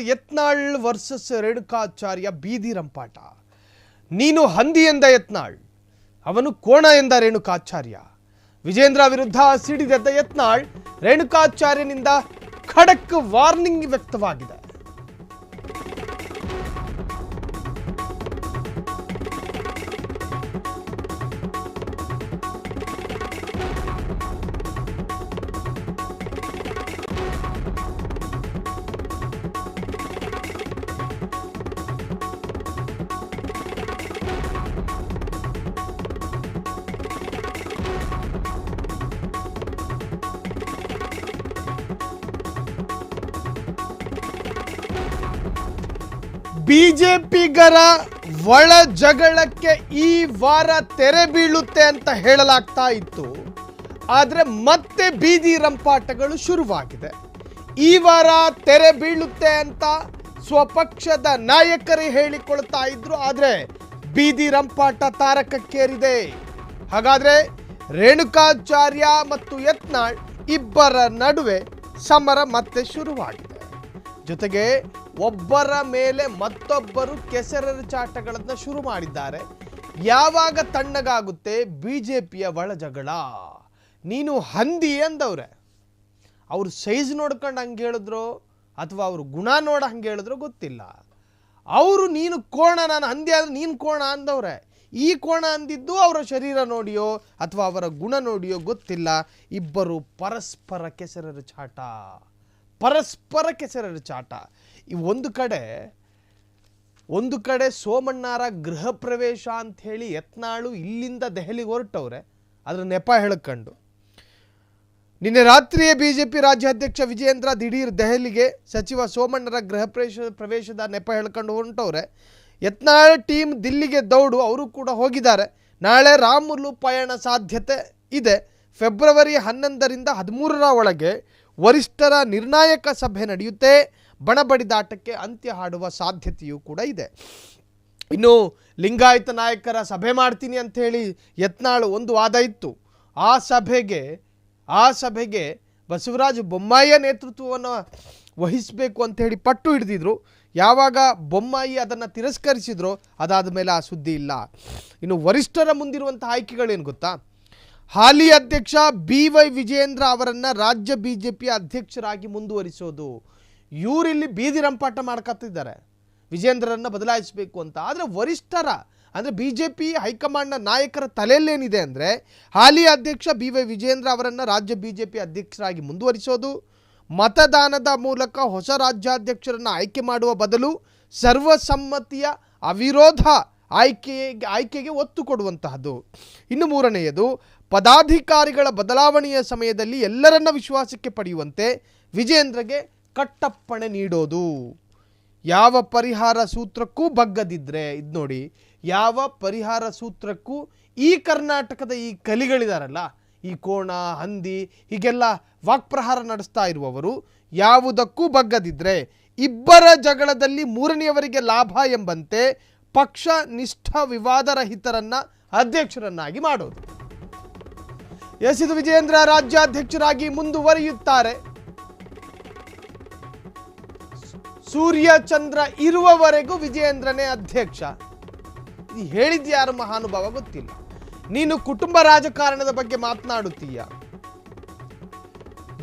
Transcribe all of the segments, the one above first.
Yatnal versus Renukacharya ಬೀದಿ ರಂಪಾಟ. ನೀನು ಹಂದಿ ಎಂದ ಯತ್ನಾಳ್, ಅವನು ಕೋಣ ಎಂದ ರೇಣುಕಾಚಾರ್ಯ. ವಿಜೇಂದ್ರ ವಿರುದ್ಧ ಸಿಡಿದೆದ್ದ ಯತ್ನಾಳ್, ರೇಣುಕಾಚಾರ್ಯನಿಂದ ಖಡಕ್ ವಾರ್ನಿಂಗ್ ವ್ಯಕ್ತವಾಗಿದೆ. ಬಿಜೆಪಿಗರ ಒಳ ಜಗಳಕ್ಕೆ ಈ ವಾರ ತೆರೆ ಬೀಳುತ್ತೆ ಅಂತ ಹೇಳಲಾಗ್ತಾ ಇತ್ತು. ಆದರೆ ಮತ್ತೆ ಬೀದಿ ರಂಪಾಟಗಳು ಶುರುವಾಗಿದೆ. ಈ ವಾರ ತೆರೆ ಬೀಳುತ್ತೆ ಅಂತ ಸ್ವಪಕ್ಷದ ನಾಯಕರೇ ಹೇಳಿಕೊಳ್ತಾ ಇದ್ರು. ಆದರೆ ಬೀದಿ ರಂಪಾಟ ತಾರಕಕ್ಕೇರಿದೆ. ಹಾಗಾದ್ರೆ ರೇಣುಕಾಚಾರ್ಯ ಮತ್ತು ಯತ್ನಾಳ್ ಇಬ್ಬರ ನಡುವೆ ಸಮರ ಮತ್ತೆ ಶುರುವಾಗಿದೆ. ಜೊತೆಗೆ ಒಬ್ಬರ ಮೇಲೆ ಮತ್ತೊಬ್ಬರು ಕೆಸರೆರಚಾಟಗಳನ್ನು ಶುರು ಮಾಡಿದ್ದಾರೆ. ಯಾವಾಗ ತಣ್ಣಗಾಗುತ್ತೆ ಬಿಜೆಪಿಯ ಒಳ ಜಗಳ? ನೀನು ಹಂದಿ ಅಂದವ್ರೆ, ಅವ್ರ ಸೈಜ್ ನೋಡ್ಕೊಂಡು ಹಂಗೆ ಹೇಳಿದ್ರು ಅಥವಾ ಅವ್ರ ಗುಣ ನೋಡ ಹಂಗೆ ಹೇಳಿದ್ರು ಗೊತ್ತಿಲ್ಲ. ಅವರು ನೀನು ಕೋಣ, ನಾನು ಹಂದಿ ಆದ್ರೆ ನೀನು ಕೋಣ ಅಂದವ್ರೆ. ಈ ಕೋಣ ಅಂದಿದ್ದು ಅವರ ಶರೀರ ನೋಡಿಯೋ ಅಥವಾ ಅವರ ಗುಣ ನೋಡಿಯೋ ಗೊತ್ತಿಲ್ಲ. ಇಬ್ಬರು ಪರಸ್ಪರ ಕೆಸರೆರಚಾಟ. ಈ ಒಂದು ಕಡೆ ಸೋಮಣ್ಣರ ಗೃಹ ಪ್ರವೇಶ ಅಂತ ಹೇಳಿ ಯತ್ನಾಳು ಇಲ್ಲಿಂದ ದೆಹಲಿಗೆ ಹೊರಟವ್ರೆ, ಅದರ ನೆಪ ಹೇಳ್ಕೊಂಡು. ನಿನ್ನೆ ರಾತ್ರಿಯೇ ಬಿಜೆಪಿ ರಾಜ್ಯಾಧ್ಯಕ್ಷ ವಿಜಯೇಂದ್ರ ದಿಢೀರ್ ದೆಹಲಿಗೆ ಸಚಿವ ಸೋಮಣ್ಣರ ಗೃಹ ಪ್ರವೇಶದ ನೆಪ ಹೇಳ್ಕೊಂಡು ಹೊರಟವ್ರೆ. ಯತ್ನಾಳ್ ಟೀಮ್ ದಿಲ್ಲಿಗೆ ದೌಡು, ಅವರು ಕೂಡ ಹೋಗಿದ್ದಾರೆ. ನಾಳೆ ರಾಮುಲು ಪಯಣ ಸಾಧ್ಯತೆ ಇದೆ. ಫೆಬ್ರವರಿ 11ರಿಂದ 13ರ ಒಳಗೆ ವರಿಷ್ಠರ ನಿರ್ಣಾಯಕ ಸಭೆ ನಡೆಯುತ್ತೆ. ಬಣಬಡಿದಾಟಕ್ಕೆ ಅಂತ್ಯ ಹಾಡುವ ಸಾಧ್ಯತೆಯೂ ಕೂಡ ಇದೆ. ಇನ್ನು ಲಿಂಗಾಯತ ನಾಯಕರ ಸಭೆ ಮಾಡ್ತೀನಿ ಅಂತ ಹೇಳಿ ಯತ್ನಾಳ್ ಒಂದು ವಾದ ಇತ್ತು. ಆ ಸಭೆಗೆ ಬಸವರಾಜ ಬೊಮ್ಮಾಯಿಯ ನೇತೃತ್ವವನ್ನು ವಹಿಸಬೇಕು ಅಂತ ಹೇಳಿ ಪಟ್ಟು ಹಿಡಿದಿದ್ರು. ಯಾವಾಗ ಬೊಮ್ಮಾಯಿ ಅದನ್ನು ತಿರಸ್ಕರಿಸಿದ್ರು ಅದಾದ ಮೇಲೆ ಆ ಸುದ್ದಿ ಇಲ್ಲ. ಇನ್ನು ವರಿಷ್ಠರ ಮುಂದಿರುವಂಥ ಆಯ್ಕೆಗಳೇನು ಗೊತ್ತಾ? ಹಾಲಿ ಅಧ್ಯಕ್ಷ BY ವಿಜಯೇಂದ್ರ ಅವರನ್ನು ರಾಜ್ಯ ಬಿಜೆಪಿಯ ಅಧ್ಯಕ್ಷರಾಗಿ ಮುಂದುವರಿಸೋದು. ಇವರಿಲ್ಲಿ ಬೀದಿ ರಂಪಾಟ ಮಾಡ್ಕೊತಿದ್ದಾರೆ ವಿಜೇಂದ್ರರನ್ನು ಬದಲಾಯಿಸಬೇಕು ಅಂತ. ಆದರೆ ವರಿಷ್ಠರ ಅಂದರೆ ಬಿಜೆಪಿ ಹೈಕಮಾಂಡ್ನ ನಾಯಕರ ತಲೆಯಲ್ಲೇನಿದೆ ಅಂದರೆ ಹಾಲಿ ಅಧ್ಯಕ್ಷ BY ವಿಜಯೇಂದ್ರ ಅವರನ್ನು ರಾಜ್ಯ ಬಿಜೆಪಿ ಅಧ್ಯಕ್ಷರಾಗಿ ಮುಂದುವರಿಸೋದು, ಮತದಾನದ ಮೂಲಕ ಹೊಸ ರಾಜ್ಯಾಧ್ಯಕ್ಷರನ್ನು ಆಯ್ಕೆ ಮಾಡುವ ಬದಲು ಸರ್ವಸಮ್ಮತಿಯ ಅವಿರೋಧ ಆಯ್ಕೆಗೆ ಒತ್ತು ಕೊಡುವಂತಹದ್ದು. ಇನ್ನು ಮೂರನೆಯದು, ಪದಾಧಿಕಾರಿಗಳ ಬದಲಾವಣೆಯ ಸಮಯದಲ್ಲಿ ಎಲ್ಲರನ್ನ ವಿಶ್ವಾಸಕ್ಕೆ ಪಡೆಯುವಂತೆ ವಿಜೇಂದ್ರಗೆ ಕಟ್ಟಪ್ಪಣೆ ನೀಡೋದು. ಯಾವ ಪರಿಹಾರ ಸೂತ್ರಕ್ಕೂ ಬಗ್ಗದಿದ್ರೆ, ಇದು ನೋಡಿ, ಯಾವ ಪರಿಹಾರ ಸೂತ್ರಕ್ಕೂ ಈ ಕರ್ನಾಟಕದ ಈ ಕಲಿಗಳಿದಾರಲ್ಲ, ಈ ಕೋಣ ಹಂದಿ ಹೀಗೆಲ್ಲ ವಾಕ್ಪ್ರಹಾರ ನಡೆಸ್ತಾ ಇರುವವರು ಯಾವುದಕ್ಕೂ ಬಗ್ಗದಿದ್ರೆ ಇಬ್ಬರ ಜಗಳದಲ್ಲಿ ಮೂರನೆಯವರಿಗೆ ಲಾಭ ಎಂಬಂತೆ ಪಕ್ಷ ನಿಷ್ಠ ವಿವಾದರಹಿತರನ್ನ ಅಧ್ಯಕ್ಷರನ್ನಾಗಿ ಮಾಡೋದು. ಇದು ವಿಜಯೇಂದ್ರ ರಾಜ್ಯಾಧ್ಯಕ್ಷರಾಗಿ ಮುಂದುವರಿಯುತ್ತಾರೆ. ಸೂರ್ಯ ಚಂದ್ರ ಇರುವವರೆಗೂ ವಿಜಯೇಂದ್ರನೇ ಅಧ್ಯಕ್ಷ. ಇದು ಹೇಳಿದ್ಯಾರು ಮಹಾನುಭಾವ ಗೊತ್ತಿಲ್ಲ. ನೀನು ಕುಟುಂಬ ರಾಜಕಾರಣದ ಬಗ್ಗೆ ಮಾತನಾಡುತ್ತೀಯ.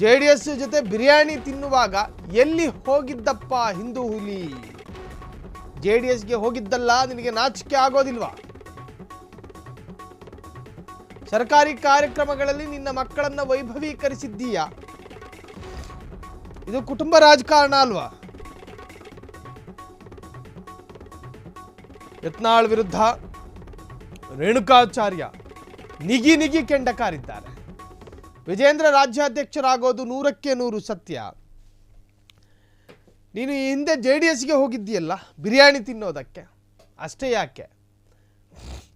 JDS ಜೊತೆ ಬಿರಿಯಾನಿ ತಿನ್ನುವಾಗ ಎಲ್ಲಿ ಹೋಗಿದ್ದಪ್ಪ ಹಿಂದೂ ಹುಲಿ? JDSಗೆ ಹೋಗಿದ್ದಲ್ಲ, ನಿನಗೆ ನಾಚಿಕೆ ಆಗೋದಿಲ್ವಾ? ಸರ್ಕಾರಿ ಕಾರ್ಯಕ್ರಮಗಳಲ್ಲಿ ನಿನ್ನ ಮಕ್ಕಳನ್ನ ವೈಭವೀಕರಿಸಿದ್ದೀಯ. ಇದು ಕುಟುಂಬ ರಾಜಕಾರಣ ಅಲ್ವಾ? ಯತ್ನಾಳ್ ವಿರುದ್ಧ ರೇಣುಕಾಚಾರ್ಯ ನಿಗಿ ಕೆಂಡ ಕಾರಿದ್ದಾರೆ. ವಿಜೇಂದ್ರ ರಾಜ್ಯಾಧ್ಯಕ್ಷರಾಗೋದು 100ಕ್ಕೆ 100 ಸತ್ಯ. ನೀನು ಈ ಹಿಂದೆ JDSಗೆ ಹೋಗಿದ್ದೀಯಲ್ಲ ಬಿರಿಯಾನಿ ತಿನ್ನೋದಕ್ಕೆ, ಅಷ್ಟೇ ಯಾಕೆ?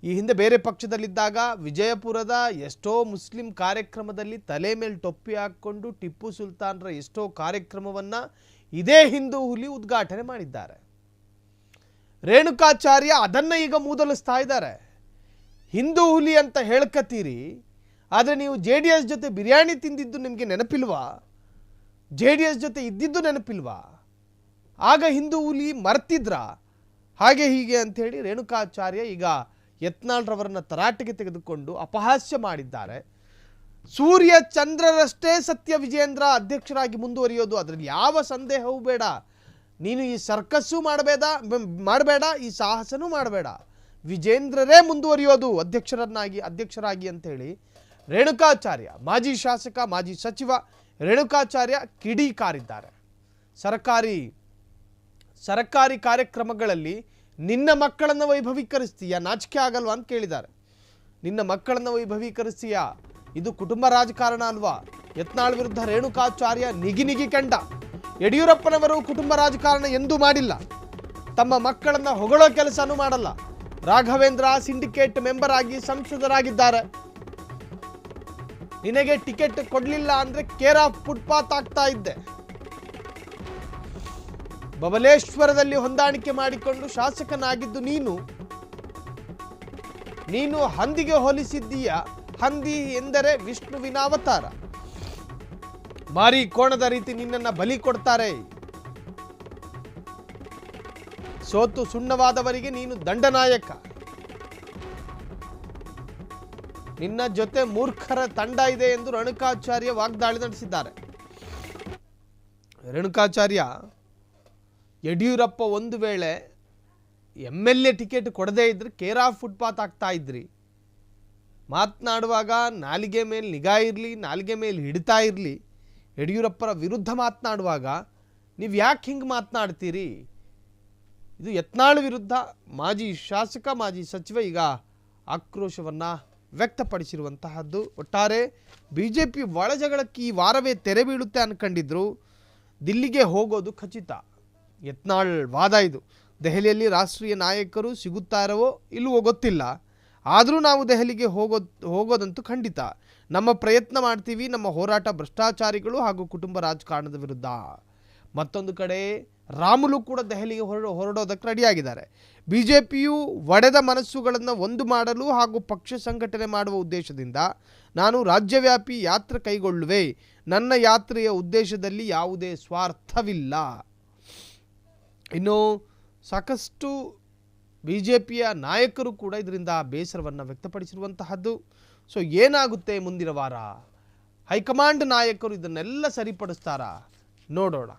ಈ ಹಿಂದೆ ಬೇರೆ ಪಕ್ಷದಲ್ಲಿದ್ದಾಗ ವಿಜಯಪುರದ ಎಷ್ಟೋ ಮುಸ್ಲಿಂ ಕಾರ್ಯಕ್ರಮದಲ್ಲಿ ತಲೆ ಮೇಲೆ ಟೊಪ್ಪಿ ಹಾಕ್ಕೊಂಡು ಟಿಪ್ಪು ಸುಲ್ತಾನ್ರ ಎಷ್ಟೋ ಕಾರ್ಯಕ್ರಮವನ್ನು ಇದೇ ಹಿಂದೂ ಹುಲಿ ಉದ್ಘಾಟನೆ ಮಾಡಿದ್ದಾರೆ. ರೇಣುಕಾಚಾರ್ಯ ಅದನ್ನು ಈಗ ಮೂದಲಿಸ್ತಾ ಇದ್ದಾರೆ. ಹಿಂದೂ ಹುಲಿ ಅಂತ ಹೇಳ್ಕತ್ತೀರಿ, ಆದರೆ ನೀವು JDS ಜೊತೆ ಬಿರಿಯಾನಿ ತಿಂದಿದ್ದು ನಿಮಗೆ ನೆನಪಿಲ್ವಾ? JDS ಜೊತೆ ಇದ್ದಿದ್ದು ನೆನಪಿಲ್ವಾ? ಆಗ ಹಿಂದೂ ಹುಲಿ ಮರ್ತಿದ್ರ ಹಾಗೆ ಹೀಗೆ ಅಂಥೇಳಿ ರೇಣುಕಾಚಾರ್ಯ ಈಗ ಯತ್ನಾಳ್ರವರನ್ನ ತರಾಟೆಗೆ ತೆಗೆದುಕೊಂಡು ಅಪಹಾಸ್ಯ ಮಾಡಿದ್ದಾರೆ. ಸೂರ್ಯ ಚಂದ್ರರಷ್ಟೇ ಸತ್ಯ ವಿಜೇಂದ್ರ ಅಧ್ಯಕ್ಷರಾಗಿ ಮುಂದುವರಿಯೋದು, ಅದರಲ್ಲಿ ಯಾವ ಸಂದೇಹವೂ ಬೇಡ. ನೀನು ಈ ಸರ್ಕಸ್ಸು ಮಾಡಬೇಡ, ಈ ಸಾಹಸನೂ ಮಾಡಬೇಡ, ವಿಜೇಂದ್ರರೇ ಮುಂದುವರಿಯೋದು ಅಧ್ಯಕ್ಷರಾಗಿ ಅಂಥೇಳಿ ರೇಣುಕಾಚಾರ್ಯ, ಮಾಜಿ ಶಾಸಕ ಮಾಜಿ ಸಚಿವ ರೇಣುಕಾಚಾರ್ಯ ಕಿಡಿಕಾರಿದ್ದಾರೆ. ಸರ್ಕಾರಿ ಕಾರ್ಯಕ್ರಮಗಳಲ್ಲಿ ನಿನ್ನ ಮಕ್ಕಳನ್ನು ವೈಭವೀಕರಿಸ್ತೀಯ, ನಾಚಿಕೆ ಆಗಲ್ವಾ ಅಂತ ಕೇಳಿದ್ದಾರೆ. ನಿನ್ನ ಮಕ್ಕಳನ್ನು ವೈಭವೀಕರಿಸ್ತೀಯ, ಇದು ಕುಟುಂಬ ರಾಜಕಾರಣ ಅಲ್ವಾ? ಯತ್ನಾಳ್ ವಿರುದ್ಧ ರೇಣುಕಾಚಾರ್ಯ ನಿಗಿ ಕಂಡ. ಯಡಿಯೂರಪ್ಪನವರು ಕುಟುಂಬ ರಾಜಕಾರಣ ಎಂದೂ ಮಾಡಿಲ್ಲ, ತಮ್ಮ ಮಕ್ಕಳನ್ನ ಹೊಗಳೋ ಕೆಲಸನೂ ಮಾಡಲ್ಲ. ರಾಘವೇಂದ್ರ ಸಿಂಡಿಕೇಟ್ ಮೆಂಬರ್ ಆಗಿ ಸಂಸದರಾಗಿದ್ದಾರೆ. ನಿನಗೆ ಟಿಕೆಟ್ ಕೊಡ್ಲಿಲ್ಲ ಅಂದ್ರೆ ಕೇರ್ ಆಫ್ ಫುಟ್ಪಾತ್ ಆಗ್ತಾ ಇದ್ದೆ. ಬಬಲೇಶ್ವರದಲ್ಲಿ ಹೊಂದಾಣಿಕೆ ಮಾಡಿಕೊಂಡು ಶಾಸಕನಾಗಿದ್ದು ನೀನು ಹಂದಿಗೆ ಹೋಲಿಸಿದ್ದೀಯ. ಹಂದಿ ಎಂದರೆ ವಿಷ್ಣುವಿನ ಅವತಾರ. ಮಾರಿ ಕೋಣದ ರೀತಿ ನಿನ್ನನ್ನ ಬಲಿ ಕೊಡ್ತಾರೆ. ಸೋತು ಸುಣ್ಣವಾದವರಿಗೆ ನೀನು ದಂಡನಾಯಕ. ನಿನ್ನ ಜೊತೆ ಮೂರ್ಖರ ತಂಡ ಇದೆ ಎಂದು ರೇಣುಕಾಚಾರ್ಯ ವಾಗ್ದಾಳಿ ನಡೆಸಿದ್ದಾರೆ. ರೇಣುಕಾಚಾರ್ಯ, ಯಡಿಯೂರಪ್ಪ ಒಂದು ವೇಳೆ MLA ಟಿಕೆಟ್ ಕೊಡದೇ ಇದ್ರೆ ಕೇರ್ ಆಫ್ ಫುಟ್ಪಾತ್ ಆಗ್ತಾ ಇದ್ರಿ. ಮಾತನಾಡುವಾಗ ನಾಲಿಗೆ ಮೇಲೆ ನಿಗಾ ಇರಲಿ, ನಾಲಿಗೆ ಮೇಲೆ ಹಿಡಿತಾ ಇರಲಿ. ಯಡಿಯೂರಪ್ಪರ ವಿರುದ್ಧ ಮಾತನಾಡುವಾಗ ನೀವು ಯಾಕೆ ಹಿಂಗೆ ಮಾತನಾಡ್ತೀರಿ? ಇದು ಯತ್ನಾಳ್ ವಿರುದ್ಧ ಮಾಜಿ ಶಾಸಕ ಮಾಜಿ ಸಚಿವ ಈಗ ಆಕ್ರೋಶವನ್ನು ವ್ಯಕ್ತಪಡಿಸಿರುವಂತಹದ್ದು. ಒಟ್ಟಾರೆ BJP ಒಳಜಗಳಕ್ಕೆ ಈ ವಾರವೇ ತೆರೆ ಬೀಳುತ್ತೆ ಅನ್ಕೊಂಡಿದ್ರು. ದಿಲ್ಲಿಗೆ ಹೋಗೋದು ಖಚಿತ. ಯತ್ನಾಳ್ ವಾದ ಇದು. ದೆಹಲಿಯಲ್ಲಿ ರಾಷ್ಟ್ರೀಯ ನಾಯಕರು ಸಿಗುತ್ತಾರೋ ಇಲ್ಲವೋ ಗೊತ್ತಿಲ್ಲ, ಆದರೂ ನಾವು ದೆಹಲಿಗೆ ಹೋಗೋದಂತೂ ಖಂಡಿತ. ನಮ್ಮ ಪ್ರಯತ್ನ ಮಾಡ್ತೀವಿ. ನಮ್ಮ ಹೋರಾಟ ಭ್ರಷ್ಟಾಚಾರಿಗಳು ಹಾಗೂ ಕುಟುಂಬ ರಾಜಕಾರಣದ ವಿರುದ್ಧ. ಮತ್ತೊಂದು ಕಡೆ ರಾಮುಲು ಕೂಡ ದೆಹಲಿಗೆ ಹೊರಡೋದಕ್ಕೆ ರೆಡಿಯಾಗಿದ್ದಾರೆ. BJPಯು ಒಡೆದ ಮನಸ್ಸುಗಳನ್ನು ಒಂದು ಮಾಡಲು ಹಾಗೂ ಪಕ್ಷ ಸಂಘಟನೆ ಮಾಡುವ ಉದ್ದೇಶದಿಂದ ನಾನು ರಾಜ್ಯವ್ಯಾಪಿ ಯಾತ್ರೆ ಕೈಗೊಳ್ಳುವೆ. ನನ್ನ ಯಾತ್ರೆಯ ಉದ್ದೇಶದಲ್ಲಿ ಯಾವುದೇ ಸ್ವಾರ್ಥವಿಲ್ಲ. ಇನ್ನು ಸಾಕಷ್ಟು BJPಯ ನಾಯಕರು ಕೂಡ ಇದರಿಂದ ಬೇಸರವನ್ನು ವ್ಯಕ್ತಪಡಿಸಿರುವಂತಹದ್ದು. ಸೊ ಏನಾಗುತ್ತೆ ಮುಂದಿನ ವಾರ? ಹೈಕಮಾಂಡ್ ನಾಯಕರು ಇದನ್ನೆಲ್ಲ ಸರಿಪಡಿಸ್ತಾರಾ? ನೋಡೋಣ.